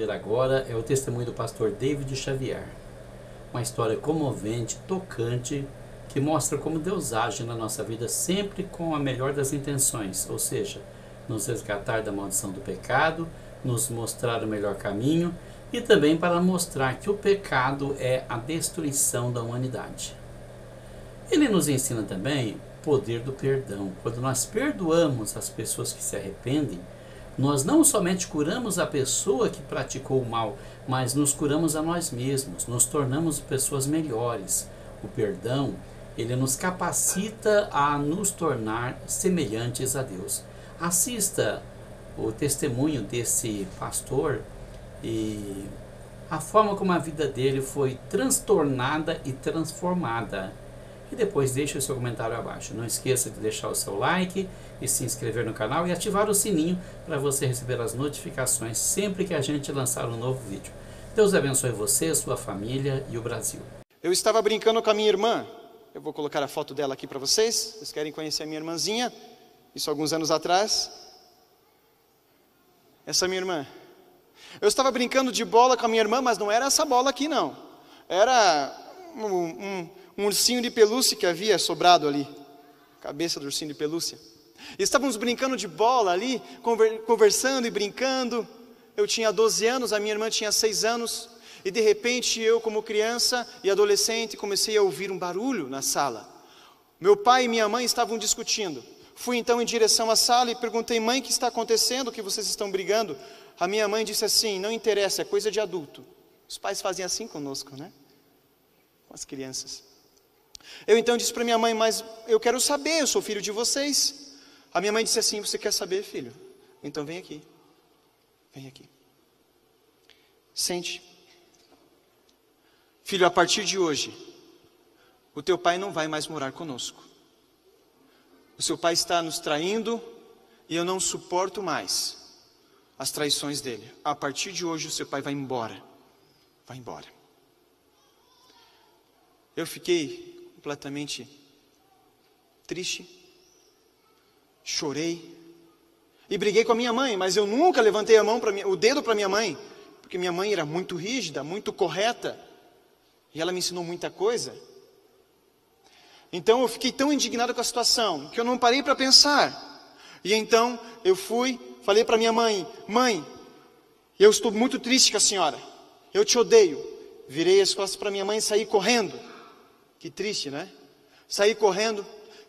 ver agora é o testemunho do pastor David Xavier. Uma história comovente, tocante, que mostra como Deus age na nossa vida sempre com a melhor das intenções, ou seja, nos resgatar da maldição do pecado, nos mostrar o melhor caminho e também para mostrar que o pecado é a destruição da humanidade. Ele nos ensina também o poder do perdão. Quando nós perdoamos as pessoas que se arrependem, nós não somente curamos a pessoa que praticou o mal, mas nos curamos a nós mesmos, nos tornamos pessoas melhores. O perdão, ele nos capacita a nos tornar semelhantes a Deus. Assista o testemunho desse pastor e a forma como a vida dele foi transtornada e transformada. E depois deixe o seu comentário abaixo. Não esqueça de deixar o seu like e se inscrever no canal e ativar o sininho para você receber as notificações sempre que a gente lançar um novo vídeo. Deus abençoe você, sua família e o Brasil. Eu estava brincando com a minha irmã. Eu vou colocar a foto dela aqui para vocês. Vocês querem conhecer a minha irmãzinha? Isso alguns anos atrás. Essa é a minha irmã. Eu estava brincando de bola com a minha irmã, mas não era essa bola aqui não. Era um ursinho de pelúcia que havia sobrado ali. Cabeça do ursinho de pelúcia. E estávamos brincando de bola ali, conversando e brincando. Eu tinha 12 anos, a minha irmã tinha 6 anos. E de repente eu, como criança e adolescente, comecei a ouvir um barulho na sala. Meu pai e minha mãe estavam discutindo. Fui então em direção à sala e perguntei: mãe, o que está acontecendo? O que vocês estão brigando? A minha mãe disse assim: não interessa, é coisa de adulto. Os pais fazem assim conosco, né? Com as crianças. Eu então disse para minha mãe: mas eu quero saber, eu sou filho de vocês. A minha mãe disse assim: você quer saber, filho? Então vem aqui. Vem aqui. Sente. Filho, a partir de hoje, o teu pai não vai mais morar conosco. O seu pai está nos traindo e eu não suporto mais as traições dele. A partir de hoje, o seu pai vai embora. Vai embora. Eu fiquei completamente triste, chorei e briguei com a minha mãe, mas eu nunca levantei o dedo para minha mãe, porque minha mãe era muito rígida, muito correta, e ela me ensinou muita coisa. Então eu fiquei tão indignado com a situação, que eu não parei para pensar. E então eu falei para minha mãe: mãe, eu estou muito triste com a senhora, eu te odeio. Virei as costas para minha mãe e saí correndo. Que triste, né? Saí correndo,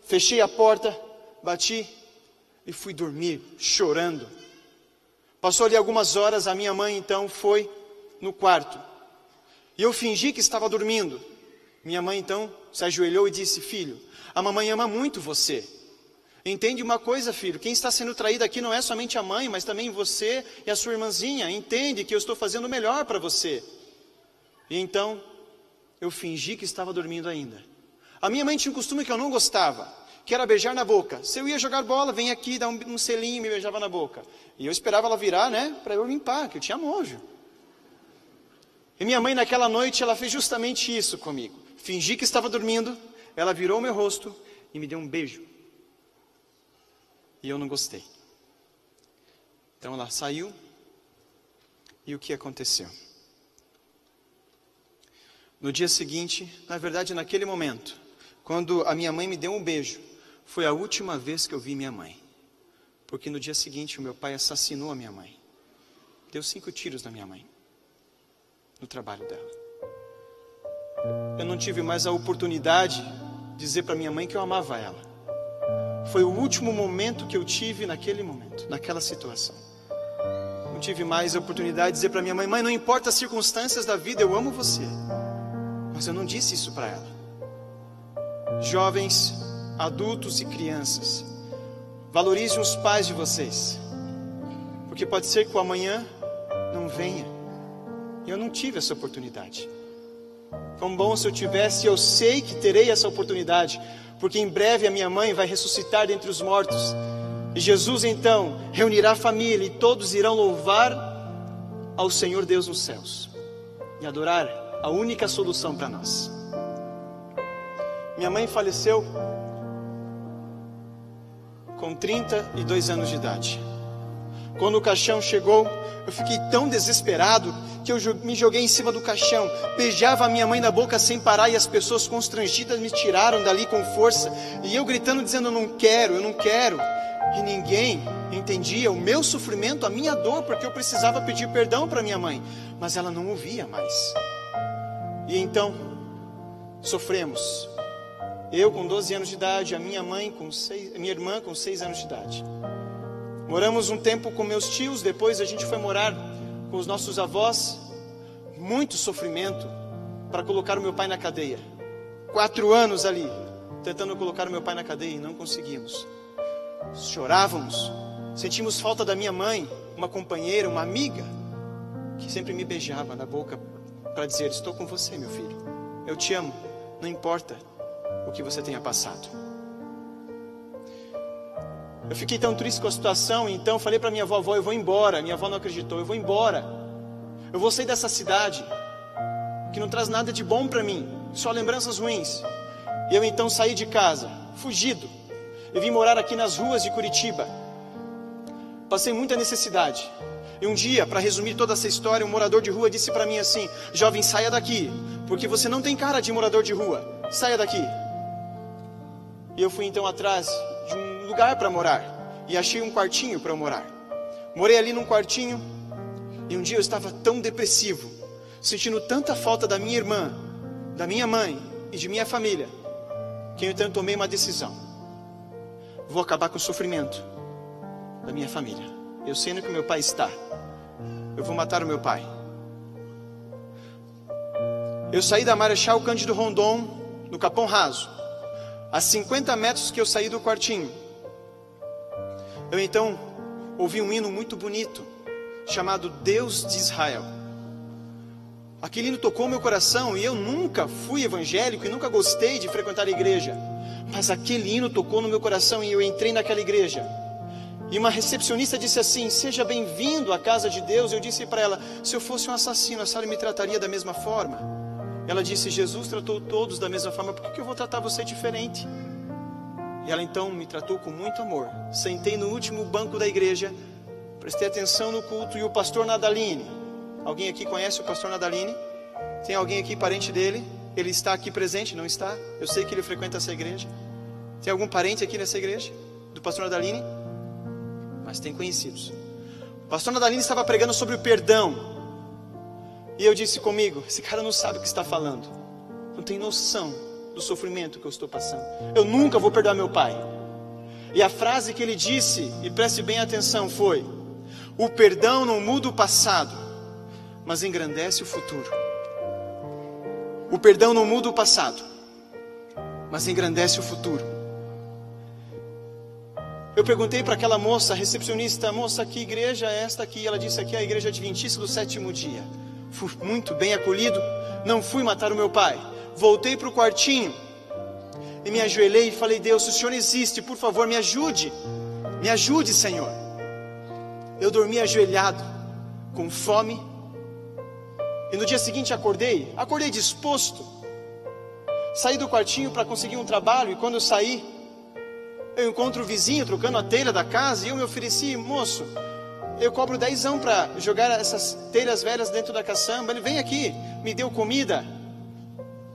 fechei a porta, bati e fui dormir, chorando. Passou ali algumas horas, a minha mãe então foi no quarto. E eu fingi que estava dormindo. Minha mãe então se ajoelhou e disse: filho, a mamãe ama muito você. Entende uma coisa, filho, quem está sendo traído aqui não é somente a mãe, mas também você e a sua irmãzinha. Entende que eu estou fazendo o melhor para você. E então eu fingi que estava dormindo ainda. A minha mãe tinha um costume que eu não gostava, que era beijar na boca. Se eu ia jogar bola, vem aqui, dá um selinho e me beijava na boca. E eu esperava ela virar, né, para eu limpar, que eu tinha nojo. E minha mãe naquela noite, ela fez justamente isso comigo. Fingi que estava dormindo, ela virou o meu rosto e me deu um beijo. E eu não gostei. Então ela saiu. E o que aconteceu? No dia seguinte, na verdade naquele momento, quando a minha mãe me deu um beijo, foi a última vez que eu vi minha mãe. Porque no dia seguinte o meu pai assassinou a minha mãe. Deu 5 tiros na minha mãe. No trabalho dela. Eu não tive mais a oportunidade de dizer para minha mãe que eu amava ela. Foi o último momento que eu tive naquele momento, naquela situação. Não tive mais a oportunidade de dizer para minha mãe: mãe, não importa as circunstâncias da vida, eu amo você. Mas eu não disse isso para ela. Jovens, adultos e crianças, valorizem os pais de vocês. Porque pode ser que o amanhã não venha. E eu não tive essa oportunidade. Quão bom se eu tivesse, eu sei que terei essa oportunidade, porque em breve a minha mãe vai ressuscitar dentre os mortos. E Jesus então reunirá a família e todos irão louvar ao Senhor Deus nos céus e adorar a única solução para nós. Minha mãe faleceu com 32 anos de idade. Quando o caixão chegou, eu fiquei tão desesperado que eu me joguei em cima do caixão, beijava a minha mãe na boca sem parar, e as pessoas constrangidas me tiraram dali com força, e eu gritando, dizendo: eu não quero, e ninguém entendia o meu sofrimento, a minha dor, porque eu precisava pedir perdão para minha mãe, mas ela não ouvia mais. E então sofremos, eu com 12 anos de idade, a minha irmã com 6 anos de idade. Moramos um tempo com meus tios, depois a gente foi morar com os nossos avós. Muito sofrimento para colocar o meu pai na cadeia. 4 anos ali, tentando colocar o meu pai na cadeia, e não conseguimos. Chorávamos, sentimos falta da minha mãe, uma companheira, uma amiga, que sempre me beijava na boca para dizer: estou com você, meu filho, eu te amo, não importa o que você tenha passado. Eu fiquei tão triste com a situação, então falei para minha avó: eu vou embora. Minha avó não acreditou. Eu vou embora, eu vou sair dessa cidade que não traz nada de bom para mim, só lembranças ruins. E eu então saí de casa, fugido. Eu vim morar aqui nas ruas de Curitiba. Passei muita necessidade. E um dia, para resumir toda essa história, um morador de rua disse para mim assim: jovem, saia daqui, porque você não tem cara de morador de rua, saia daqui. E eu fui então atrás de um lugar para morar, e achei um quartinho para eu morar. Morei ali num quartinho, e um dia eu estava tão depressivo, sentindo tanta falta da minha irmã, da minha mãe e de minha família, que eu então tomei uma decisão: vou acabar com o sofrimento da minha família. Eu sei onde que o meu pai está, eu vou matar o meu pai. Eu saí da Marechal Cândido Rondon, no Capão Raso, a 50 metros que eu saí do quartinho. Eu então ouvi um hino muito bonito, chamado Deus de Israel. Aquele hino tocou meu coração, e eu nunca fui evangélico e nunca gostei de frequentar a igreja, mas aquele hino tocou no meu coração, e eu entrei naquela igreja. E uma recepcionista disse assim: seja bem-vindo à casa de Deus. Eu disse para ela: se eu fosse um assassino, a senhora me trataria da mesma forma? Ela disse: Jesus tratou todos da mesma forma, por que eu vou tratar você diferente? E ela então me tratou com muito amor. Sentei no último banco da igreja, prestei atenção no culto, e o pastor Nadaline, alguém aqui conhece o pastor Nadaline? Tem alguém aqui parente dele? Ele está aqui presente, não está? Eu sei que ele frequenta essa igreja. Tem algum parente aqui nessa igreja do pastor Nadaline? Mas tem conhecidos. O pastor Nadaline estava pregando sobre o perdão, e eu disse comigo: esse cara não sabe o que está falando, não tem noção do sofrimento que eu estou passando. Eu nunca vou perdoar meu pai. E a frase que ele disse, e preste bem atenção, foi: o perdão não muda o passado, mas engrandece o futuro. O perdão não muda o passado, mas engrandece o futuro. Eu perguntei para aquela moça, recepcionista: moça, que igreja é esta aqui? Ela disse: aqui é a igreja adventista do 7º dia. Fui muito bem acolhido, não fui matar o meu pai. Voltei para o quartinho e me ajoelhei e falei: Deus, se o Senhor existe, por favor, me ajude, Senhor. Eu dormi ajoelhado, com fome, e no dia seguinte acordei disposto. Saí do quartinho para conseguir um trabalho, e quando eu saí, eu encontro o vizinho trocando a telha da casa, e eu me ofereci: moço, eu cobro 10 para jogar essas telhas velhas dentro da caçamba. Ele: vem aqui. Me deu comida,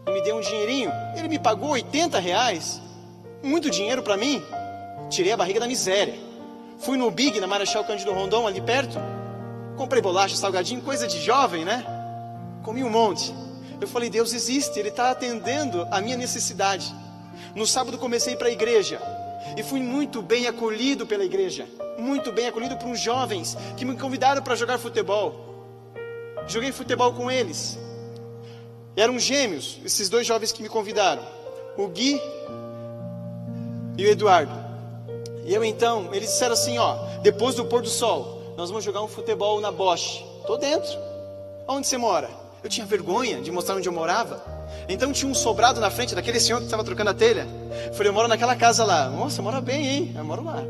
me deu um dinheirinho. Ele me pagou R$80, muito dinheiro para mim. Tirei a barriga da miséria. Fui no Big, na Marechal Cândido Rondon, ali perto. Comprei bolacha, salgadinho, coisa de jovem, né? Comi um monte. Eu falei: Deus existe, Ele está atendendo a minha necessidade. No sábado comecei para a igreja, e fui muito bem acolhido pela igreja, muito bem acolhido por uns jovens que me convidaram para jogar futebol. Joguei futebol com eles. Eram gêmeos, esses 2 jovens que me convidaram, o Gui e o Eduardo. E eu então, eles disseram assim: ó, depois do pôr do sol, nós vamos jogar um futebol na Bosch. Tô dentro. Onde você mora? Eu tinha vergonha de mostrar onde eu morava. Então tinha um sobrado na frente daquele senhor que estava trocando a telha. Eu falei: eu moro naquela casa lá. Nossa, mora bem, hein? Eu moro lá.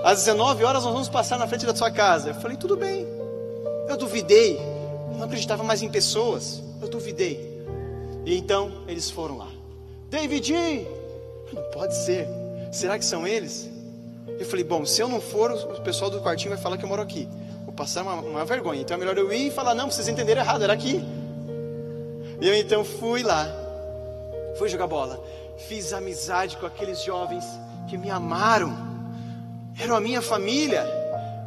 Às 19 horas nós vamos passar na frente da sua casa. Eu falei: tudo bem. Eu duvidei, não acreditava mais em pessoas. Eu duvidei. E então eles foram lá. David, não pode ser. Será que são eles? Eu falei, bom, se eu não for, o pessoal do quartinho vai falar que eu moro aqui. Vou passar uma vergonha. Então é melhor eu ir e falar, não, vocês entenderam errado, era aqui. E eu então fui lá, fui jogar bola. Fiz amizade com aqueles jovens que me amaram. Eram a minha família.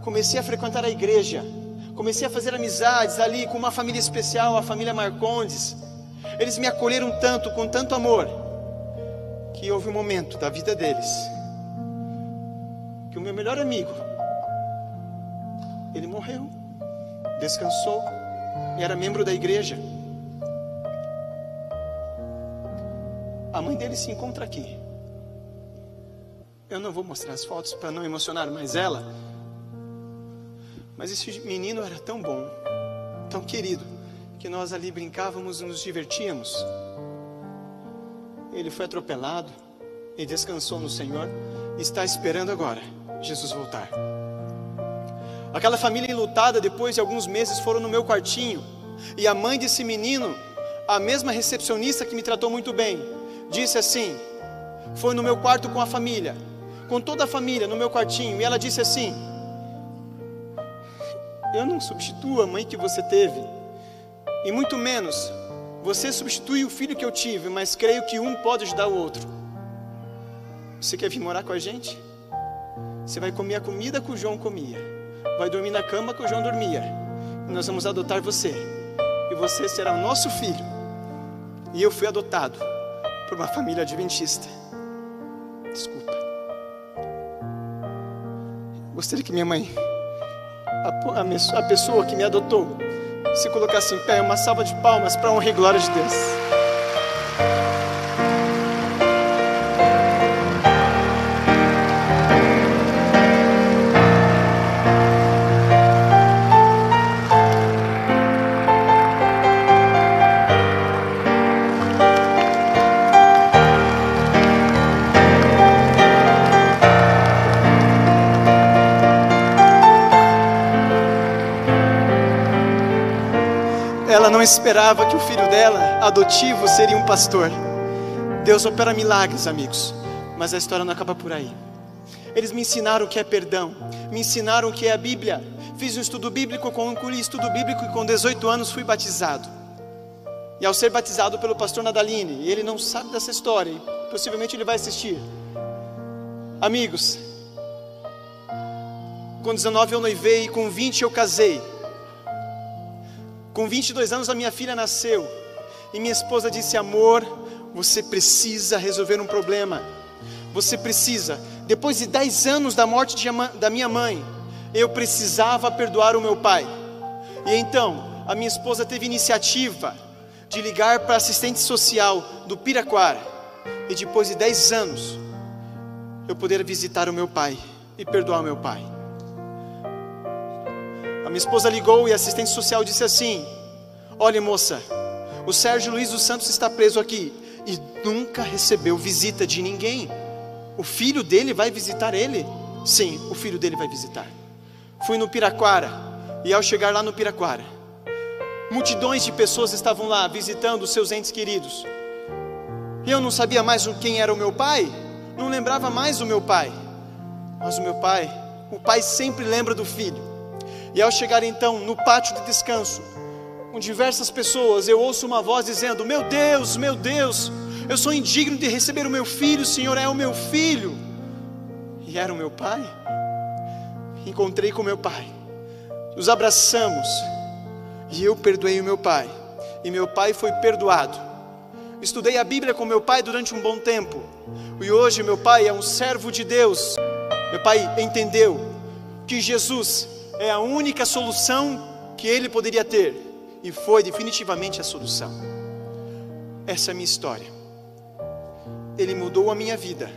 Comecei a frequentar a igreja. Comecei a fazer amizades ali com uma família especial, a família Marcondes. Eles me acolheram tanto, com tanto amor, que houve um momento da vida deles que o meu melhor amigo, ele morreu, descansou e era membro da igreja. A mãe dele se encontra aqui. Eu não vou mostrar as fotos para não emocionar mais ela, mas esse menino era tão bom, tão querido, que nós ali brincávamos e nos divertíamos. Ele foi atropelado e descansou no Senhor, e está esperando agora Jesus voltar. Aquela família enlutada, depois de alguns meses, foram no meu quartinho, e a mãe desse menino, a mesma recepcionista que me tratou muito bem, disse assim, foi no meu quarto com a família, com toda a família no meu quartinho, e ela disse assim, eu não substituo a mãe que você teve, e muito menos você substitui o filho que eu tive, mas creio que um pode ajudar o outro. Você quer vir morar com a gente? Você vai comer a comida que o João comia, vai dormir na cama que o João dormia, e nós vamos adotar você, e você será o nosso filho. E eu fui adotado por uma família adventista. Desculpa. Gostaria que minha mãe, a pessoa que me adotou, se colocasse em pé, uma salva de palmas para a honra e glória de Deus. Ela não esperava que o filho dela, adotivo, seria um pastor. Deus opera milagres, amigos, mas a história não acaba por aí. Eles me ensinaram o que é perdão, me ensinaram o que é a Bíblia. Fiz um estudo bíblico, concluí estudo bíblico e com 18 anos fui batizado. E ao ser batizado pelo pastor Nadaline, e ele não sabe dessa história, e possivelmente ele vai assistir. Amigos, com 19 eu noivei e com 20 eu casei. Com 22 anos a minha filha nasceu, e minha esposa disse, amor, você precisa resolver um problema, você precisa, depois de 10 anos da morte da minha mãe, eu precisava perdoar o meu pai. E então, a minha esposa teve iniciativa de ligar para a assistente social do Piraquara, e depois de 10 anos, eu poder visitar o meu pai, e perdoar o meu pai. A minha esposa ligou e a assistente social disse assim, olha moça, o Sérgio Luiz dos Santos está preso aqui, e nunca recebeu visita de ninguém. O filho dele vai visitar ele? Sim, o filho dele vai visitar. Fui no Piraquara, e ao chegar lá no Piraquara, multidões de pessoas estavam lá visitando os seus entes queridos. E eu não sabia mais quem era o meu pai, não lembrava mais o meu pai. Mas o pai sempre lembra do filho. E ao chegar então no pátio de descanso, com diversas pessoas, eu ouço uma voz dizendo, meu Deus, eu sou indigno de receber o meu filho, o Senhor é o meu filho. E era o meu pai. Encontrei com meu pai, nos abraçamos, e eu perdoei o meu pai, e meu pai foi perdoado. Estudei a Bíblia com meu pai durante um bom tempo, e hoje meu pai é um servo de Deus. Meu pai entendeu que Jesus é a única solução que ele poderia ter, e foi definitivamente a solução. Essa é a minha história. Ele mudou a minha vida.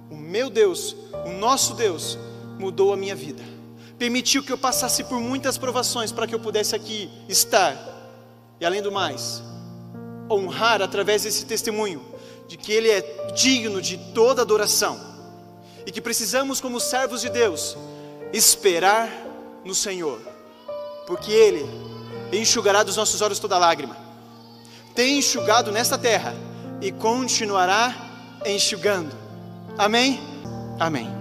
O meu Deus, o nosso Deus, mudou a minha vida. Permitiu que eu passasse por muitas provações para que eu pudesse aqui estar. E além do mais, honrar através desse testemunho de que Ele é digno de toda adoração. E que precisamos, como servos de Deus, esperar no Senhor, porque Ele enxugará dos nossos olhos toda lágrima. Tem enxugado nesta terra e continuará enxugando. Amém? Amém.